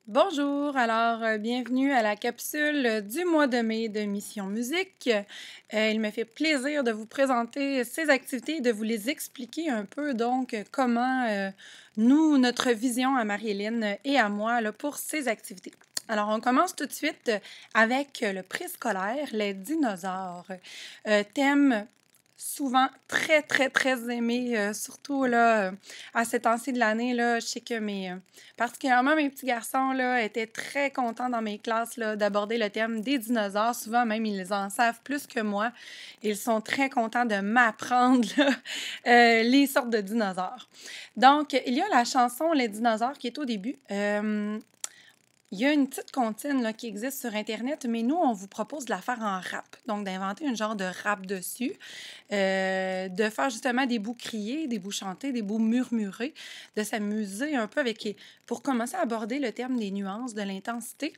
Bonjour, alors bienvenue à la capsule du mois de mai de Mission Musique. Il me fait plaisir de vous présenter ces activités et de vous les expliquer un peu donc comment notre vision à Marie-Hélène et à moi là, pour ces activités. Alors, on commence tout de suite avec le préscolaire, les dinosaures. Thème souvent très, très, très aimé, surtout là, à ces temps-ci de l'année. Là, je sais que particulièrement mes petits garçons là, étaient très contents dans mes classes là, d'aborder le thème des dinosaures. Souvent, même, ils en savent plus que moi. Ils sont très contents de m'apprendre là, les sortes de dinosaures. Donc, il y a la chanson Les dinosaures qui est au début. Il y a une petite comptine là, qui existe sur Internet, mais nous, on vous propose de la faire en rap. Donc, d'inventer un genre de rap dessus, de faire justement des bouts criés, des bouts chantés, des bouts murmurés, de s'amuser un peu avec, pour commencer à aborder le terme des nuances, de l'intensité.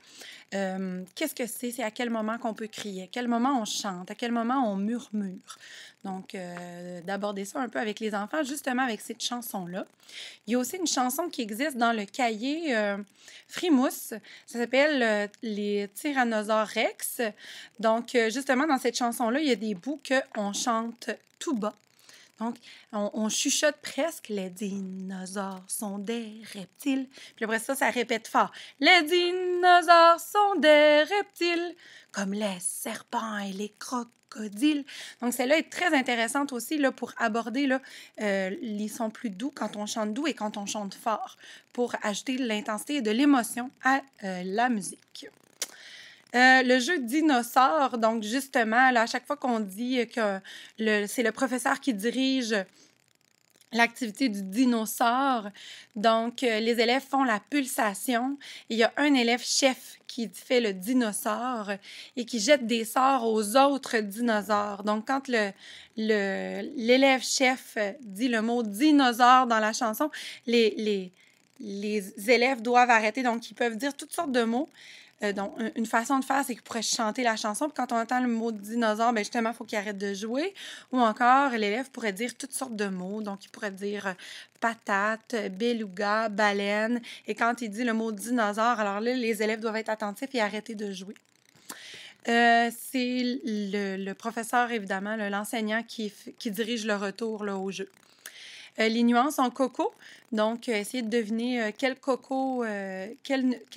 Qu'est-ce que c'est? C'est à quel moment qu'on peut crier, à quel moment on chante, à quel moment on murmure. Donc, d'aborder ça un peu avec les enfants, justement avec cette chanson-là. Il y a aussi une chanson qui existe dans le cahier Frimousse. Ça s'appelle Les Tyrannosaures Rex. Donc, justement, dans cette chanson-là, il y a des bouts qu'on chante tout bas. Donc, on chuchote presque. Les dinosaures sont des reptiles. Puis après ça, ça répète fort. Les dinosaures sont des reptiles, comme les serpents et les crocodiles. Donc, celle-là est très intéressante aussi là, pour aborder là, les sons plus doux quand on chante doux et quand on chante fort, pour ajouter de l'intensité et de l'émotion à la musique. Le jeu dinosaure, donc justement, là, à chaque fois qu'on dit que c'est le professeur qui dirige l'activité du dinosaure, donc les élèves font la pulsation. Il y a un élève chef qui fait le dinosaure et qui jette des sorts aux autres dinosaures. Donc, quand l'élève chef dit le mot dinosaure dans la chanson, les élèves doivent arrêter. Donc, ils peuvent dire toutes sortes de mots. Donc, une façon de faire, c'est qu'ils pourraient chanter la chanson. Puis quand on entend le mot dinosaure, bien justement, il faut qu'il arrête de jouer. Ou encore, l'élève pourrait dire toutes sortes de mots. Donc, il pourrait dire patate, beluga, baleine. Et quand il dit le mot dinosaure, alors là, les élèves doivent être attentifs et arrêter de jouer. C'est le professeur, évidemment, l'enseignant qui dirige le retour là, au jeu. Les nuances en coco. Donc, essayez de deviner quelle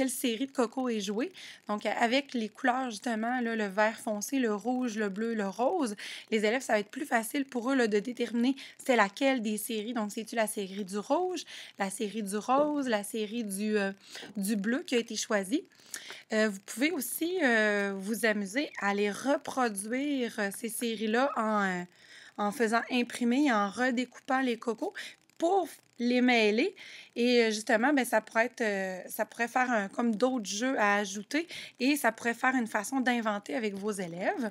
série de coco est jouée. Donc, avec les couleurs, justement, là, le vert foncé, le rouge, le bleu, le rose, les élèves, ça va être plus facile pour eux là, de déterminer c'est laquelle des séries. Donc, c'est-tu la série du rouge, la série du rose, la série du bleu qui a été choisie. Vous pouvez aussi vous amuser à les reproduire, ces séries-là, en faisant imprimer et en redécoupant les cocos pour les mêler. Et justement, bien, ça pourrait faire comme d'autres jeux à ajouter et ça pourrait faire une façon d'inventer avec vos élèves.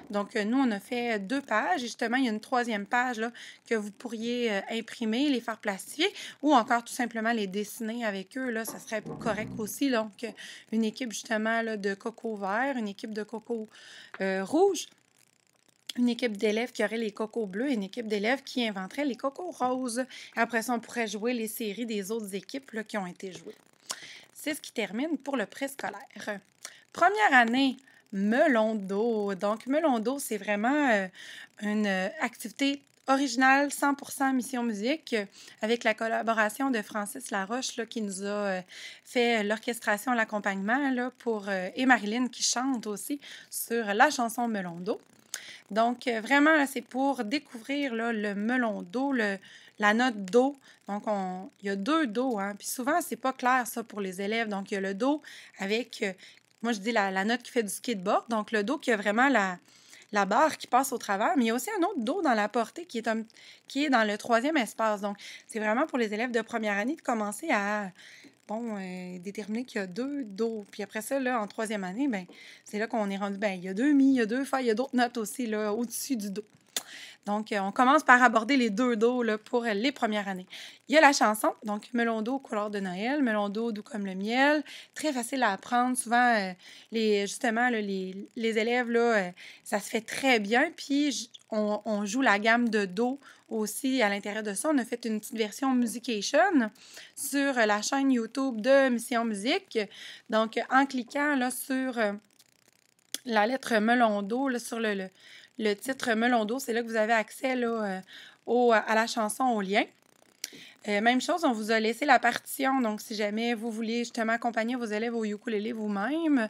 Donc, nous, on a fait 2 pages et justement, il y a une 3e page là, que vous pourriez imprimer, les faire plastifier ou encore tout simplement les dessiner avec eux. Là, ça serait correct aussi. Donc, une équipe justement là, de coco vert, une équipe de coco rouge, une équipe d'élèves qui aurait les cocos bleus et une équipe d'élèves qui inventerait les cocos roses. Après ça, on pourrait jouer les séries des autres équipes là, qui ont été jouées. C'est ce qui termine pour le préscolaire. Première année, melon d'eau. Donc, melon d'eau, c'est vraiment une activité originale 100% Mission Musique avec la collaboration de Francis Laroche là, qui nous a fait l'orchestration, l'accompagnement là, et Marilyn qui chante aussi sur la chanson Melon d'eau. Donc, vraiment, là, c'est pour découvrir là, le melon d'eau, la note do. Donc, il y a 2 do, hein. Puis souvent, c'est pas clair, ça, pour les élèves. Donc, il y a le do avec, moi, je dis la note qui fait du skateboard. Donc, le do qui a vraiment la barre qui passe au travers. Mais il y a aussi un autre do dans la portée qui est dans le 3e espace. Donc, c'est vraiment pour les élèves de première année de commencer à déterminer qu'il y a 2 do. Puis après ça, là, en 3e année, ben, c'est là qu'on est rendu, ben, il y a 2 mi, il y a 2 fa, il y a d'autres notes aussi là, au-dessus du do. Donc, on commence par aborder les 2 do là, pour les premières années. Il y a la chanson, donc melon d'eau, couleur de Noël, melon d'eau, doux comme le miel. Très facile à apprendre. Souvent, justement, là, les élèves, là, ça se fait très bien. Puis, on joue la gamme de do aussi, à l'intérieur de ça, on a fait une petite version Musication sur la chaîne YouTube de Mission Musique. Donc, en cliquant là, sur la lettre melon d'eau, là, sur le titre melon d'eau, c'est là que vous avez accès là, à la chanson, au lien. Même chose, on vous a laissé la partition, donc si jamais vous vouliez justement accompagner vos élèves au ukulélé vous-même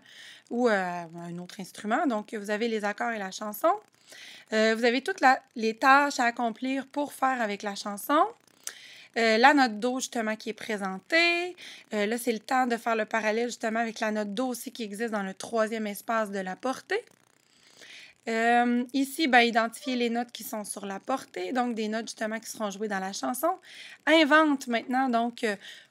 ou un autre instrument, donc vous avez les accords et la chanson. Vous avez toutes les tâches à accomplir pour faire avec la chanson. La note do, justement, qui est présentée. Là, c'est le temps de faire le parallèle, justement, avec la note do aussi qui existe dans le 3e espace de la portée. Ici, ben, identifier les notes qui sont sur la portée, donc des notes, justement, qui seront jouées dans la chanson. Invente, maintenant, donc,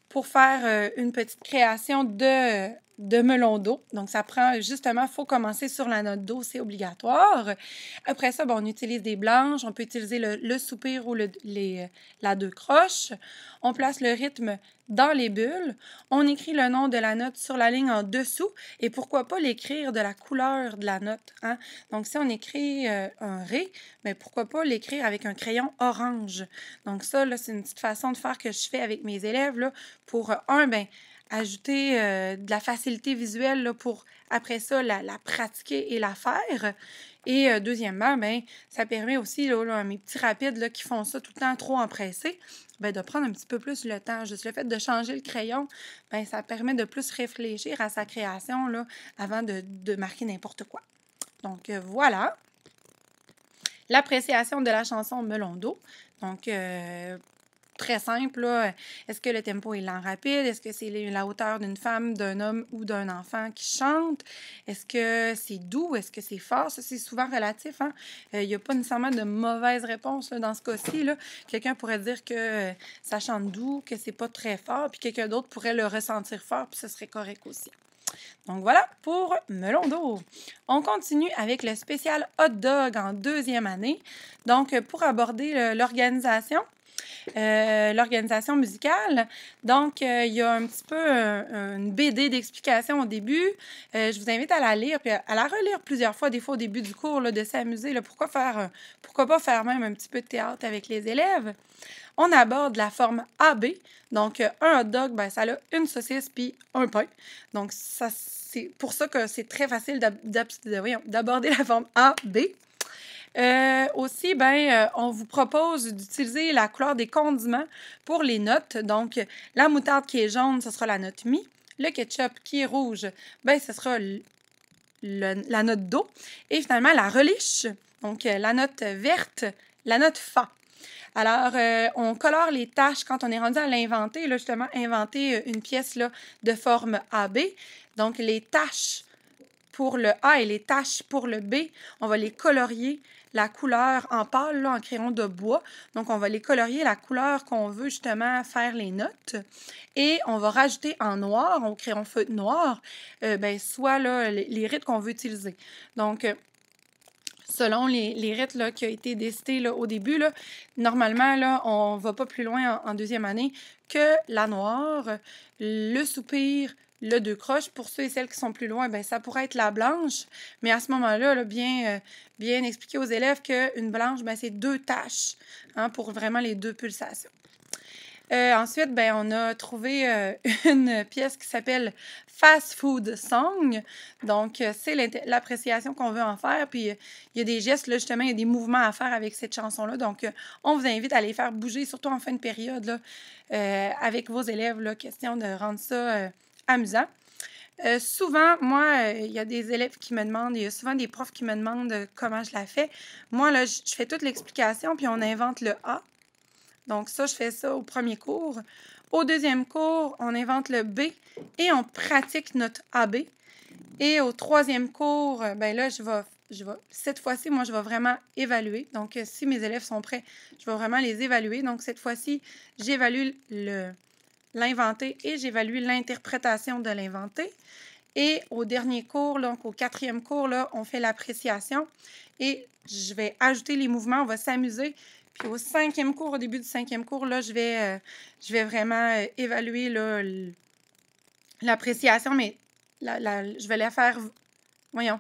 pour faire une petite création de melon d'eau. Donc, ça prend, justement, il faut commencer sur la note do, c'est obligatoire. Après ça, bon, on utilise des blanches, on peut utiliser le soupir ou la deux croches. On place le rythme dans les bulles. On écrit le nom de la note sur la ligne en dessous et pourquoi pas l'écrire de la couleur de la note. Hein? Donc, si on écrit un ré, mais pourquoi pas l'écrire avec un crayon orange. Donc, ça, là, c'est une petite façon de faire que je fais avec mes élèves là, pour, ben, ajouter de la facilité visuelle là, pour, après ça, la pratiquer et la faire. Et deuxièmement, ben, ça permet aussi là, à mes petits rapides là, qui font ça tout le temps trop empressés, ben, de prendre un petit peu plus le temps. Juste le fait de changer le crayon, ben, ça permet de plus réfléchir à sa création là, avant de marquer n'importe quoi. Donc, voilà. L'appréciation de la chanson Melon d'eau. Donc, très simple, là. Est-ce que le tempo est lent rapide? Est-ce que c'est la hauteur d'une femme, d'un homme ou d'un enfant qui chante? Est-ce que c'est doux? Est-ce que c'est fort? Ça, c'est souvent relatif. Hein? Il n'y a pas nécessairement de mauvaise réponse là, dans ce cas-ci. Quelqu'un pourrait dire que ça chante doux, que c'est pas très fort, puis quelqu'un d'autre pourrait le ressentir fort, puis ce serait correct aussi. Donc voilà pour melon d'eau. On continue avec le spécial hot dog en 2e année. Donc, pour aborder l'organisation musicale. Donc, il y a un petit peu une BD d'explication au début. Je vous invite à la lire puis à la relire plusieurs fois, des fois au début du cours, là, de s'amuser. Pourquoi pas faire même un petit peu de théâtre avec les élèves? On aborde la forme AB. Donc, un hot dog, ben, ça a une saucisse puis un pain. Donc, c'est pour ça que c'est très facile d'aborder la forme AB. Aussi, ben, on vous propose d'utiliser la couleur des condiments pour les notes. Donc, la moutarde qui est jaune, ce sera la note Mi. Le ketchup qui est rouge, ben, ce sera la note Do. Et finalement, la reliche, donc la note verte, la note Fa. Alors, on colore les tâches quand on est rendu à l'inventer, là, justement, inventer une pièce là, de forme AB. Donc, les tâches pour le A et les tâches pour le B, on va les colorier la couleur en pâle, là, en crayon de bois. Donc, on va les colorier la couleur qu'on veut justement faire les notes. Et on va rajouter en noir, au crayon feutre noir, ben, soit là, les rythmes qu'on veut utiliser. Donc, selon les rythmes là, qui ont été décidés là, au début, là, normalement, là, on ne va pas plus loin en 2e année que la noire, le soupir, le deux croches. Pour ceux et celles qui sont plus loin, ben, ça pourrait être la blanche. Mais à ce moment-là, là, bien expliquer aux élèves qu'une blanche, ben, c'est 2 taches hein, pour vraiment les 2 pulsations. Ensuite, ben, on a trouvé une pièce qui s'appelle Fast Food Song. Donc, c'est l'appréciation qu'on veut en faire. Puis, il y a des gestes, là, justement, il y a des mouvements à faire avec cette chanson-là. Donc, on vous invite à les faire bouger, surtout en fin de période, là, avec vos élèves. Là, question de rendre ça amusant. Souvent, moi, il y a des élèves qui me demandent, il y a souvent des profs qui me demandent comment je la fais. Moi, là, je fais toute l'explication, puis on invente le A. Donc, ça, je fais ça au premier cours. Au 2e cours, on invente le B et on pratique notre AB. Et au 3e cours, ben là, cette fois-ci, moi, je vais vraiment évaluer. Donc, si mes élèves sont prêts, je vais vraiment les évaluer. Donc, cette fois-ci, j'évalue l'inventé et j'évalue l'interprétation de l'inventé. Et au dernier cours, donc au 4e cours, là, on fait l'appréciation et je vais ajouter les mouvements, on va s'amuser. Puis au 5e cours, au début du 5e cours, là, je vais vraiment évaluer l'appréciation, mais je vais la faire, voyons.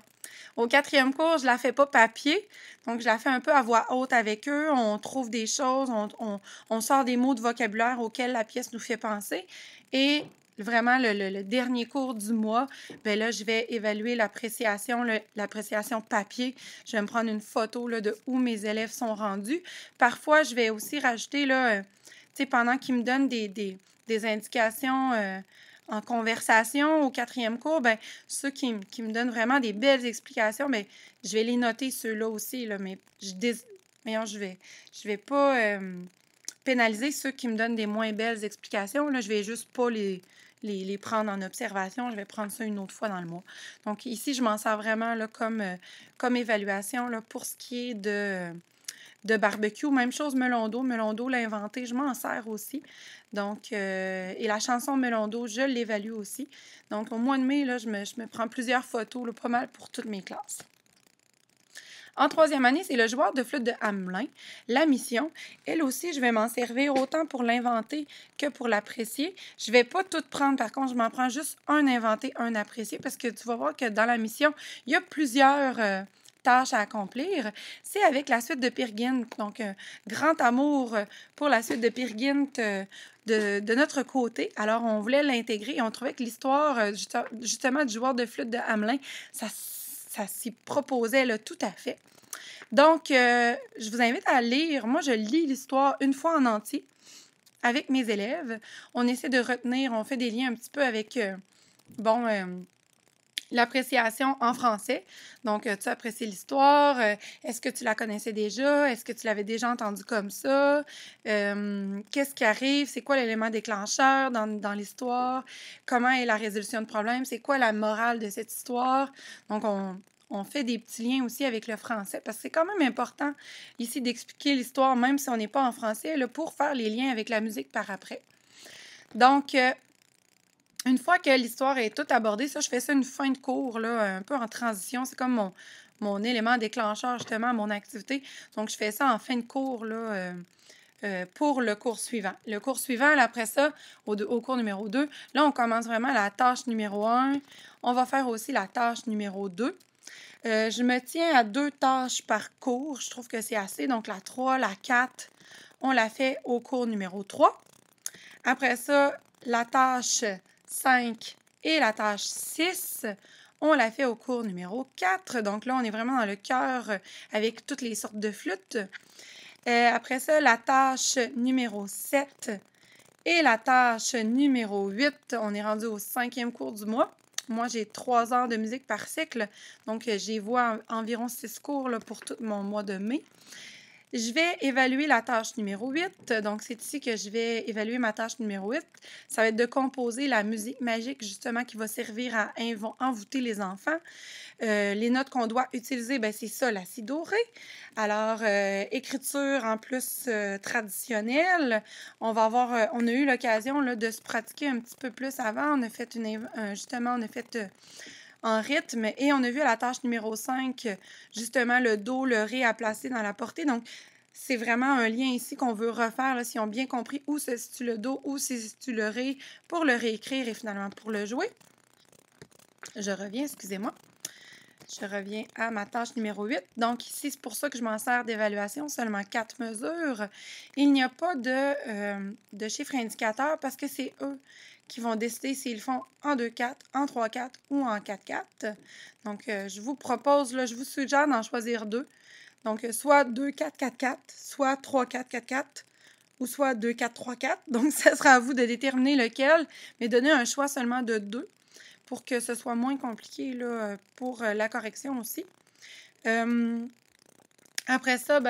Au 4e cours, je la fais pas papier, donc je la fais un peu à voix haute avec eux. On trouve des choses, on sort des mots de vocabulaire auxquels la pièce nous fait penser. Et vraiment, le dernier cours du mois, bien là, je vais évaluer l'appréciation papier. Je vais me prendre une photo là, de où mes élèves sont rendus. Parfois, je vais aussi rajouter, là, tu sais, pendant qu'ils me donnent des indications en conversation au 4e cours, bien, ceux qui me donnent vraiment des belles explications, bien, je vais les noter, ceux-là aussi, là, mais je vais pas pénaliser ceux qui me donnent des moins belles explications. Là, je vais juste pas les prendre en observation. Je vais prendre ça une autre fois dans le mois. Donc, ici, je m'en sers vraiment là, comme évaluation là, pour ce qui est de barbecue. Même chose, melon d'eau. Melon d'eau, l'a inventé, je m'en sers aussi. Donc, et la chanson Melon d'eau, je l'évalue aussi. Donc, au mois de mai, là, je me prends plusieurs photos, là, pas mal pour toutes mes classes. En 3e année, c'est le joueur de flûte de Hamelin, la mission. Elle aussi, je vais m'en servir autant pour l'inventer que pour l'apprécier. Je ne vais pas tout prendre, par contre, je m'en prends juste un inventé, un apprécié, parce que tu vas voir que dans la mission, il y a plusieurs tâches à accomplir. C'est avec la suite de Peer Gynt, donc grand amour pour la suite de Peer Gynt de notre côté. Alors, on voulait l'intégrer et on trouvait que l'histoire, justement, du joueur de flûte de Hamelin, ça s'y proposait là, tout à fait. Donc, je vous invite à lire. Moi, je lis l'histoire une fois en entier avec mes élèves. On essaie de retenir, on fait des liens un petit peu avec, l'appréciation en français. Donc, tu apprécies l'histoire. Est-ce que tu la connaissais déjà? Est-ce que tu l'avais déjà entendue comme ça? Qu'est-ce qui arrive? C'est quoi l'élément déclencheur dans l'histoire? Comment est la résolution de problème? C'est quoi la morale de cette histoire? Donc, on fait des petits liens aussi avec le français parce que c'est quand même important ici d'expliquer l'histoire, même si on n'est pas en français, là, pour faire les liens avec la musique par après. Donc, une fois que l'histoire est toute abordée, ça, je fais ça une fin de cours, là, un peu en transition. C'est comme mon élément déclencheur, justement, à mon activité. Donc, je fais ça en fin de cours, là, pour le cours suivant. Le cours suivant, là, après ça, au cours numéro 2, là, on commence vraiment la tâche numéro 1. On va faire aussi la tâche numéro 2. Je me tiens à 2 tâches par cours. Je trouve que c'est assez. Donc, la 3, la 4, on la fait au cours numéro 3. Après ça, la tâche 5 et la tâche 6, on la fait au cours numéro 4. Donc là, on est vraiment dans le cœur avec toutes les sortes de flûtes. Après ça, la tâche numéro 7 et la tâche numéro 8. On est rendu au 5e cours du mois. Moi, j'ai 3 heures de musique par cycle, donc j'y vois environ 6 cours là, pour tout mon mois de mai. Je vais évaluer la tâche numéro 8. Donc, c'est ici que je vais évaluer ma tâche numéro 8. Ça va être de composer la musique magique, justement, qui va servir à envoûter les enfants. Les notes qu'on doit utiliser, ben, c'est ça, la si doré. Alors, écriture en plus traditionnelle. On a eu l'occasion là, de se pratiquer un petit peu plus avant. On a fait en rythme. Et on a vu à la tâche numéro 5, justement, le do, le ré à placer dans la portée. Donc, c'est vraiment un lien ici qu'on veut refaire, là, si on a bien compris où se situe le do, où se situe le ré, pour le réécrire et finalement pour le jouer. Je reviens, excusez-moi. Je reviens à ma tâche numéro 8. Donc, ici, c'est pour ça que je m'en sers d'évaluation, seulement 4 mesures. Il n'y a pas de chiffre indicateur parce que c'est eux qui vont décider s'ils font en 2-4, en 3-4 ou en 4-4. Donc, je vous propose, là, je vous suggère d'en choisir 2. Donc, soit 2-4-4-4, soit 3-4-4-4 ou soit 2-4-3-4. Donc, ça sera à vous de déterminer lequel, mais donner un choix seulement de 2 pour que ce soit moins compliqué là, pour la correction aussi. Après ça,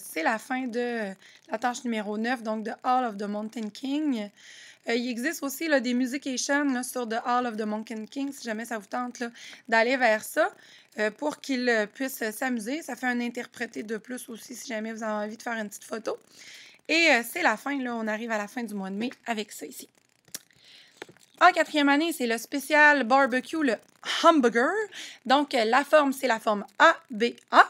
c'est la fin de la tâche numéro 9, donc de Hall of the Mountain King. Il existe aussi là, des musications là, sur The Hall of the Mountain King, si jamais ça vous tente d'aller vers ça, pour qu'ils puissent s'amuser. Ça fait un interprété de plus aussi, si jamais vous avez envie de faire une petite photo. Et c'est la fin, là, on arrive à la fin du mois de mai avec ça ici. En 4e année, c'est le spécial barbecue, le hamburger. Donc, la forme, c'est la forme ABA.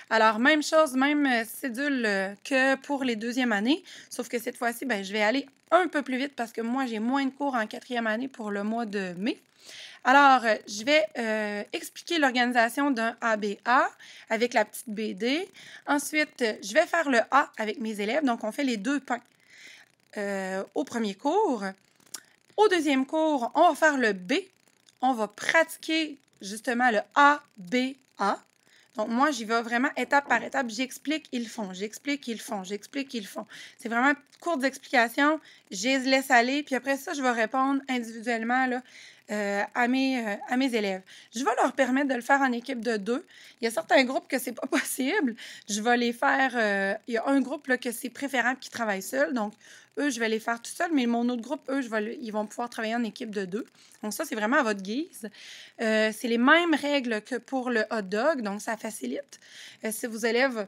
Alors, même chose, même cédule que pour les deuxièmes années, sauf que cette fois-ci, ben, je vais aller un peu plus vite parce que moi, j'ai moins de cours en quatrième année pour le mois de mai. Alors, je vais expliquer l'organisation d'un ABA avec la petite BD. Ensuite, je vais faire le A avec mes élèves. Donc, on fait les 2 pains au premier cours. Au deuxième cours, on va faire le B. On va pratiquer justement le A, B, A. Donc, moi, j'y vais vraiment étape par étape. J'explique, ils font. J'explique, ils font. J'explique, ils font. C'est vraiment courte explication. Je les laisse aller. Puis après ça, je vais répondre individuellement là, à mes élèves. Je vais leur permettre de le faire en équipe de 2. Il y a certains groupes que c'est pas possible. Je vais les faire... il y a un groupe là, que c'est préférable qui travaille seul. Donc, eux, je vais les faire tout seul. Mais mon autre groupe, eux, ils vont pouvoir travailler en équipe de 2. Donc, ça, c'est vraiment à votre guise. C'est les mêmes règles que pour le hot dog. Donc, ça facilite. Si vos élèves...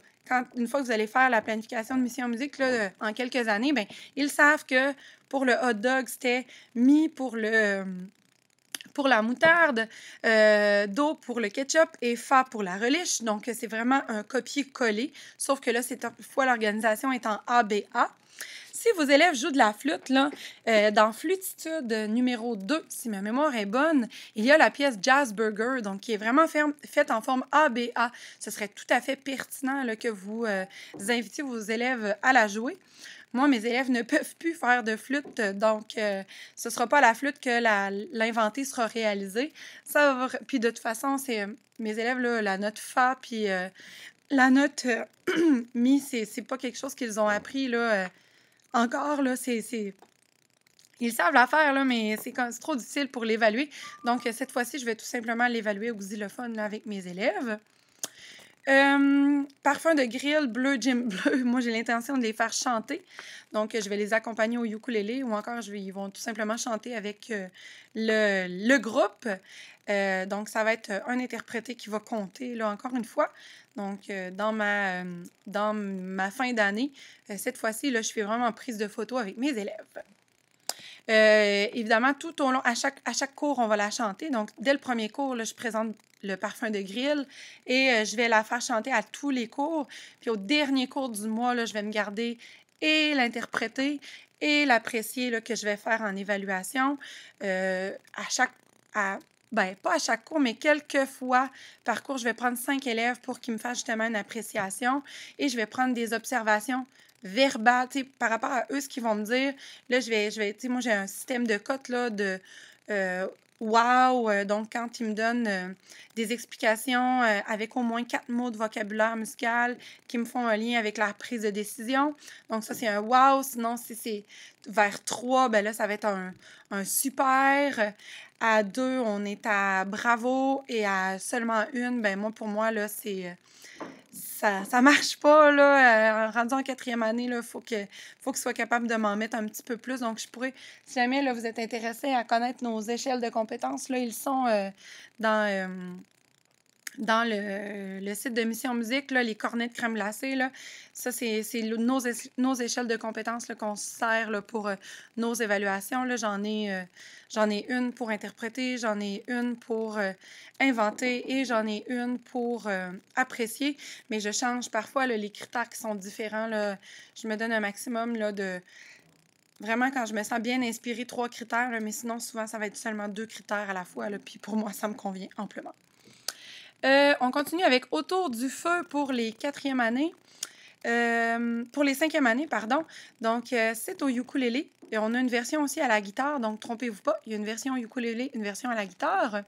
une fois que vous allez faire la planification de Mission Musique là, en quelques années, bien, ils savent que pour le hot dog, c'était mis pour la moutarde, Do pour le ketchup et Fa pour la relish. Donc, c'est vraiment un copier-coller. Sauf que là, cette fois, l'organisation est en ABA. Si vos élèves jouent de la flûte, là, dans Flûtitude numéro 2, si ma mémoire est bonne, il y a la pièce Jazz Burger, donc qui est vraiment faite en forme ABA. Ce serait tout à fait pertinent là, que vous invitiez vos élèves à la jouer. Moi, mes élèves ne peuvent plus faire de flûte, donc ce ne sera pas à la flûte que l'inventé sera réalisé. Puis de toute façon, c'est mes élèves, là, la note Fa, puis la note Mi, c'est pas quelque chose qu'ils ont appris là, encore. Là, ils savent la faire, là, mais c'est trop difficile pour l'évaluer. Donc, cette fois-ci, je vais tout simplement l'évaluer au xylophone là, avec mes élèves. Parfum de grill, bleu, Jim bleu. Moi, j'ai l'intention de les faire chanter. Donc, je vais les accompagner au ukulélé ou encore, ils vont tout simplement chanter avec le groupe. Donc, ça va être un interprété qui va compter, là, encore une fois. Donc, dans ma fin d'année, cette fois-ci, là, je fais vraiment prise de photos avec mes élèves. Évidemment, tout au long, à chaque cours, on va la chanter. Donc, dès le premier cours, là, je présente le parfum de grill et je vais la faire chanter à tous les cours. Puis au dernier cours du mois, là, je vais me garder et l'interpréter et l'apprécier là, que je vais faire en évaluation pas à chaque cours, mais quelques fois par cours, je vais prendre 5 élèves pour qu'ils me fassent justement une appréciation et je vais prendre des observations verbales, par rapport à eux, ce qu'ils vont me dire. Là, moi, j'ai un système de cotes, là, de wow! Donc, quand ils me donnent des explications avec au moins 4 mots de vocabulaire musical qui me font un lien avec la prise de décision. Donc, ça, c'est un wow! Sinon, si c'est vers 3, ben là, ça va être un super. À 2, on est à bravo. Et à seulement 1, ben moi, pour moi, là, c'est... Ça marche pas, là. Rendu en quatrième année, il faut que je sois capable de m'en mettre un petit peu plus. Donc, je pourrais, si jamais là, vous êtes intéressé à connaître nos échelles de compétences, là, ils sont dans le site de Mission Musique, là, les cornets de crème glacée. Là, ça, c'est nos échelles de compétences là, qu'on sert là, pour nos évaluations. Là, j'en ai une pour interpréter, j'en ai une pour inventer et j'en ai une pour apprécier. Mais je change parfois là, les critères qui sont différents. Là, je me donne un maximum là, de... Vraiment, quand je me sens bien inspirée, 3 critères, là, mais sinon, souvent, ça va être seulement 2 critères à la fois. Là, puis pour moi, ça me convient amplement. On continue avec Autour du feu pour les quatrièmes années. Pour les cinquièmes années, pardon. Donc, c'est au ukulélé. Et on a une version aussi à la guitare, donc trompez-vous pas, il y a une version au ukulélé, une version à la guitare.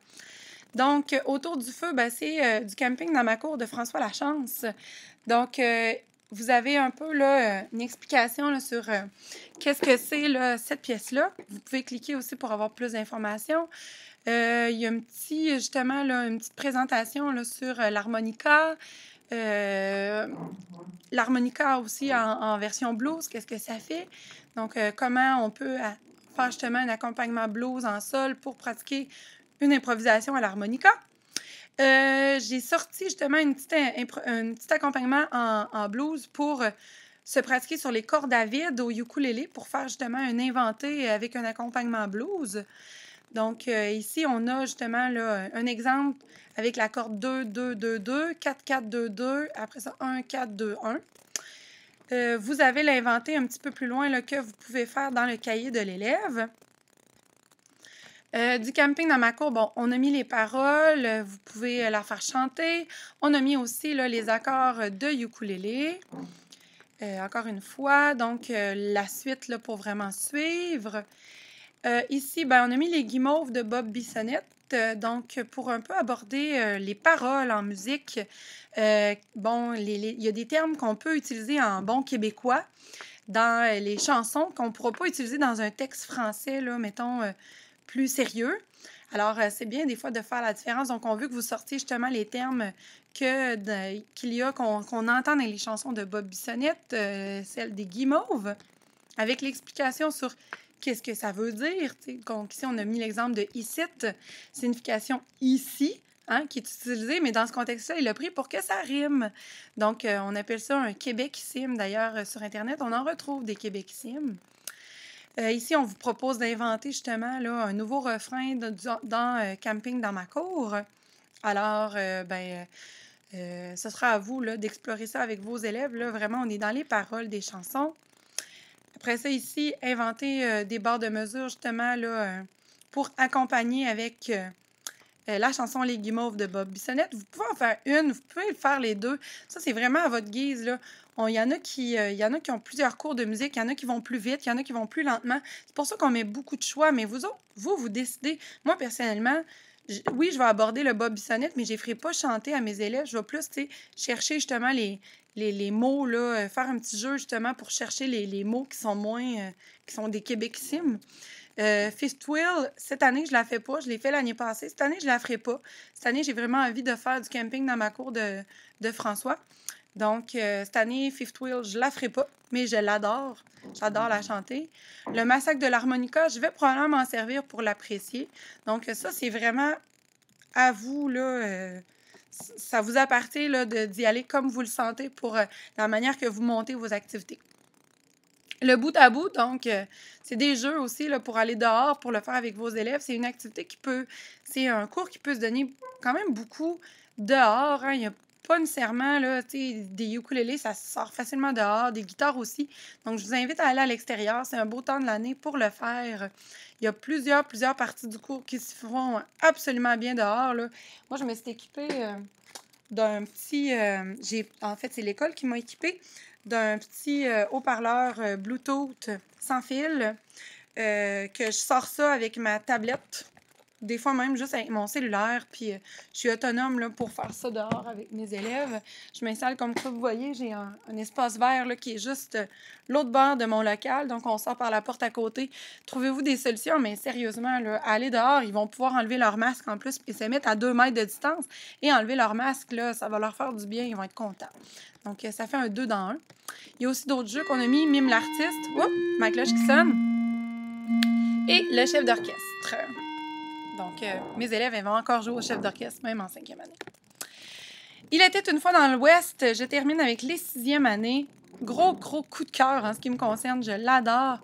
Donc, Autour du feu, ben, c'est du camping dans ma cour de François Lachance. Donc, vous avez un peu là, une explication là, sur qu'est-ce que c'est là, cette pièce-là. Vous pouvez cliquer aussi pour avoir plus d'informations. Il y a justement, là, une petite présentation là, sur l'harmonica. L'harmonica aussi en version blues, qu'est-ce que ça fait? Donc, comment on peut faire justement un accompagnement blues en sol pour pratiquer une improvisation à l'harmonica. J'ai sorti justement un petit accompagnement en blues pour se pratiquer sur les cordes à vide au ukulélé pour faire justement un inventé avec un accompagnement blues. Donc, ici, on a justement là, un exemple avec la corde 2, 2, 2, 2, 4, 4, 2, 2, après ça, 1, 4, 2, 1. Vous avez l'inventé un petit peu plus loin là, que vous pouvez faire dans le cahier de l'élève. Du camping dans ma cour, bon, on a mis les paroles, vous pouvez la faire chanter. On a mis aussi là, les accords de ukulélé. Encore une fois, donc la suite là, pour vraiment suivre. Ici, ben, on a mis les guimauves de Bob Bissonnette. Donc, pour un peu aborder les paroles en musique, bon, il y a des termes qu'on peut utiliser en bon québécois dans les chansons qu'on ne pourra pas utiliser dans un texte français, là, mettons, plus sérieux. Alors, c'est bien des fois de faire la différence. Donc, on veut que vous sortiez justement les termes qu'il y a, qu'on entend dans les chansons de Bob Bissonnette, celle des guimauves, avec l'explication sur qu'est-ce que ça veut dire. Donc, ici, on a mis l'exemple de icite, signification ici, hein, qui est utilisé, mais dans ce contexte-là, il a pris pour que ça rime. Donc, on appelle ça un québéquissime. D'ailleurs, sur Internet, on en retrouve des québéquissimes. Ici, on vous propose d'inventer justement là, un nouveau refrain dans Camping dans ma cour. Alors, ce sera à vous là, d'explorer ça avec vos élèves. Là. Vraiment, on est dans les paroles des chansons. Après ça, ici, inventer des barres de mesure justement là, pour accompagner avec la chanson Les Guimauves de Bob Bissonnette. Vous pouvez en faire une, vous pouvez faire les deux. Ça, c'est vraiment à votre guise. Là. Il y en a qui ont plusieurs cours de musique, il y en a qui vont plus vite, il y en a qui vont plus lentement. C'est pour ça qu'on met beaucoup de choix, mais vous autres, vous décidez. Moi, personnellement, oui, je vais aborder le Bob Bissonnette, mais je ne ferai pas chanter à mes élèves. Je vais plus chercher justement les mots, là, faire un petit jeu justement pour chercher les mots qui sont moins, qui sont des québéquissimes. Fifth Wheel, cette année, je ne la fais pas. Je l'ai fait l'année passée. Cette année, je ne la ferai pas. Cette année, j'ai vraiment envie de faire du camping dans ma cour de François. Donc, cette année, Fifth Wheel, je ne la ferai pas, mais je l'adore. J'adore la chanter. Le massacre de l'harmonica, je vais probablement m'en servir pour l'apprécier. Donc, ça, c'est vraiment à vous, là. Ça vous appartient là, d'y aller comme vous le sentez pour la manière que vous montez vos activités. Le bout à bout, donc, c'est des jeux aussi là, pour aller dehors, pour le faire avec vos élèves. C'est une activité c'est un cours qui peut se donner quand même beaucoup dehors. Hein. Il n'y a pas nécessairement, là, des ukulélés, ça sort facilement dehors, des guitares aussi. Donc, je vous invite à aller à l'extérieur. C'est un beau temps de l'année pour le faire. Il y a plusieurs parties du cours qui se feront absolument bien dehors. Là. Moi, je me suis équipée d'un petit... en fait, c'est l'école qui m'a équipée d'un petit haut-parleur Bluetooth sans fil, que je sors ça avec ma tablette, des fois même juste avec mon cellulaire, puis je suis autonome là, pour faire ça dehors avec mes élèves. Je m'installe comme ça, vous voyez, j'ai un espace vert là, qui est juste l'autre bord de mon local, donc on sort par la porte à côté. Trouvez-vous des solutions, mais sérieusement, là, aller dehors, ils vont pouvoir enlever leur masque en plus, et se mettre à 2 mètres de distance, et enlever leur masque, là, ça va leur faire du bien, ils vont être contents. Donc, ça fait un 2 dans 1. Il y a aussi d'autres jeux qu'on a mis, Mime l'artiste, oups, ma cloche qui sonne, et le chef d'orchestre. Donc, mes élèves vont encore jouer au chef d'orchestre, même en 5e année. Il était une fois dans l'Ouest. Je termine avec les 6e années. Gros coup de cœur en ce qui me concerne. Je l'adore.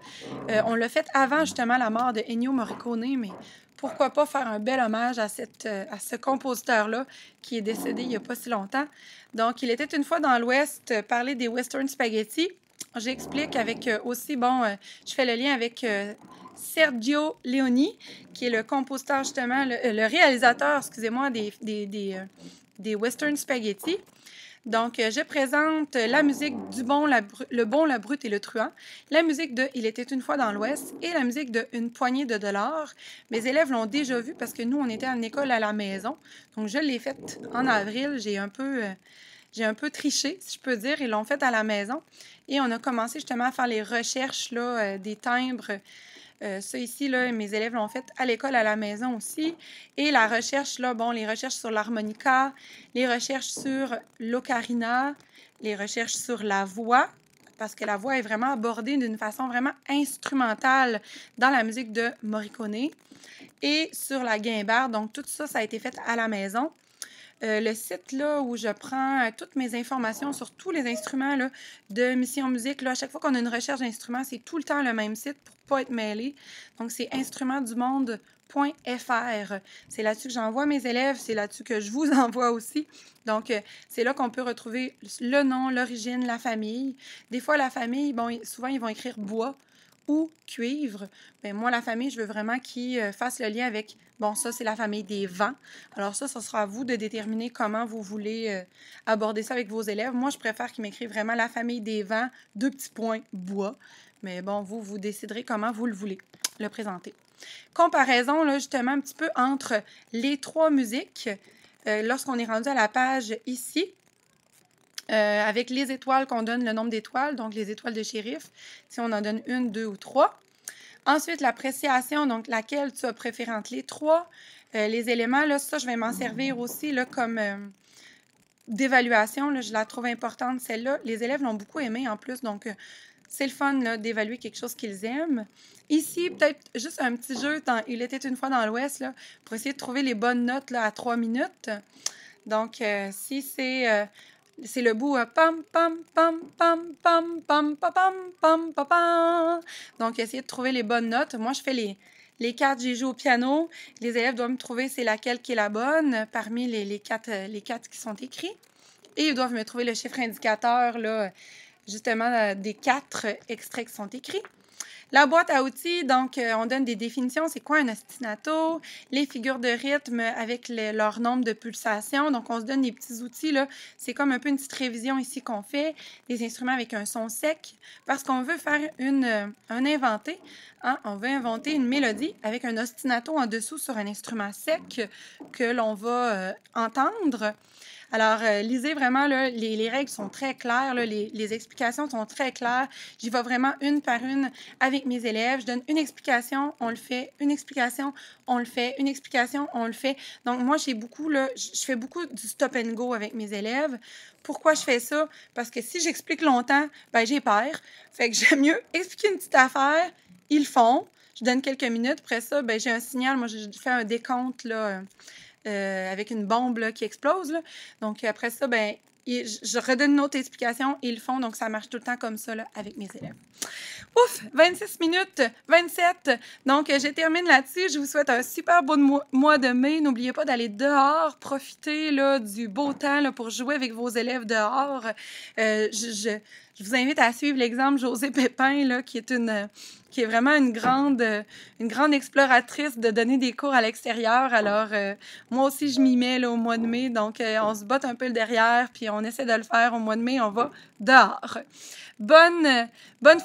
On l'a fait avant, justement, la mort de Ennio Morricone, mais pourquoi pas faire un bel hommage à ce compositeur-là qui est décédé il n'y a pas si longtemps. Donc, il était une fois dans l'Ouest, parler des Western Spaghetti. J'explique avec aussi, je fais le lien avec Sergio Leone, qui est le compositeur, justement, le réalisateur, excusez-moi, des Western Spaghetti. Donc, je présente la musique du bon, le bon, la brute et le truand, la musique de Il était une fois dans l'Ouest et la musique de Une poignée de dollars. Mes élèves l'ont déjà vu parce que nous, on était en école à la maison. Donc, je l'ai faite en avril. J'ai un peu triché, si je peux dire. Ils l'ont faite à la maison. Et on a commencé justement à faire les recherches là, des timbres. Ça ici, là, mes élèves l'ont fait à l'école, à la maison aussi. Et la recherche, là, les recherches sur l'harmonica, les recherches sur l'ocarina, les recherches sur la voix, parce que la voix est vraiment abordée d'une façon vraiment instrumentale dans la musique de Morricone, et sur la guimbarde. Donc, tout ça, ça a été fait à la maison. le site là, où je prends toutes mes informations sur tous les instruments là, de Mission Musique. Là, à chaque fois qu'on a une recherche d'instruments, c'est tout le temps le même site pour ne pas être mêlé. Donc, c'est instrumentsdumonde.fr. C'est là-dessus que j'envoie mes élèves, c'est là-dessus que je vous envoie aussi. Donc, c'est là qu'on peut retrouver le nom, l'origine, la famille. Des fois, la famille, bon, souvent, ils vont écrire bois ou cuivre. Bien, moi, la famille, je veux vraiment qu'ils fassent le lien avec, bon, ça, c'est la famille des vents. Alors ça sera à vous de déterminer comment vous voulez aborder ça avec vos élèves. Moi, je préfère qu'ils m'écrivent vraiment la famille des vents, 2 petits points, bois. Mais bon, vous déciderez comment vous le voulez le présenter. Comparaison, là, justement, un petit peu entre les 3 musiques. Lorsqu'on est rendu à la page ici, avec les étoiles qu'on donne le nombre d'étoiles, donc les étoiles de shérif, si on en donne 1, 2 ou 3. Ensuite, l'appréciation, donc laquelle tu as préféré entre les 3. Les éléments, là, ça, je vais m'en servir aussi là, comme d'évaluation. Là, je la trouve importante, celle-là. Les élèves l'ont beaucoup aimée en plus, donc c'est le fun d'évaluer quelque chose qu'ils aiment. Ici, peut-être juste un petit jeu, Il était une fois dans l'Ouest, là, pour essayer de trouver les bonnes notes là, à 3 minutes. Donc, si c'est le bout pam pam pam pam pam pam pam pam pam pam. Donc, essayez de trouver les bonnes notes. Moi, je fais les 4, j'y joue au piano. Les élèves doivent me trouver c'est laquelle qui est la bonne parmi les 4 qui sont écrits. Et ils doivent me trouver le chiffre indicateur, là, justement, des 4 extraits qui sont écrits. La boîte à outils, donc, on donne des définitions. C'est quoi un ostinato? Les figures de rythme avec leur nombre de pulsations. Donc, on se donne des petits outils, là. C'est comme un peu une petite révision ici qu'on fait. Des instruments avec un son sec. Parce qu'on veut faire un inventé. Hein? On veut inventer une mélodie avec un ostinato en dessous sur un instrument sec que l'on va entendre. Alors, lisez vraiment, là, les règles sont très claires, là, les explications sont très claires. J'y vais vraiment une par une avec mes élèves. Je donne une explication, on le fait, une explication, on le fait, une explication, on le fait. Donc, moi, je fais beaucoup du stop and go avec mes élèves. Pourquoi je fais ça? Parce que si j'explique longtemps, ben j'ai peur. Fait que j'aime mieux expliquer une petite affaire, ils le font. Je donne quelques minutes. Après ça, ben j'ai un signal. Moi, je fais un décompte, là, avec une bombe là, qui explose. Là. Donc, après ça, ben, je redonne une autre explication et ils le font. Donc, ça marche tout le temps comme ça là, avec mes élèves. Ouf! 26 minutes, 27. Donc, je termine là-dessus. Je vous souhaite un super beau mois de mai. N'oubliez pas d'aller dehors, profiter là, du beau temps là, pour jouer avec vos élèves dehors. Je vous invite à suivre l'exemple Josée Pépin, là, qui est vraiment une grande exploratrice de donner des cours à l'extérieur. Alors, moi aussi, je m'y mets là, au mois de mai. Donc, on se botte un peu le derrière, puis on essaie de le faire au mois de mai. On va dehors. Bonne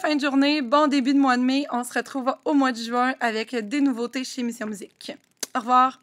fin de journée, bon début de mois de mai. On se retrouve au mois de juin avec des nouveautés chez Mission Musique. Au revoir!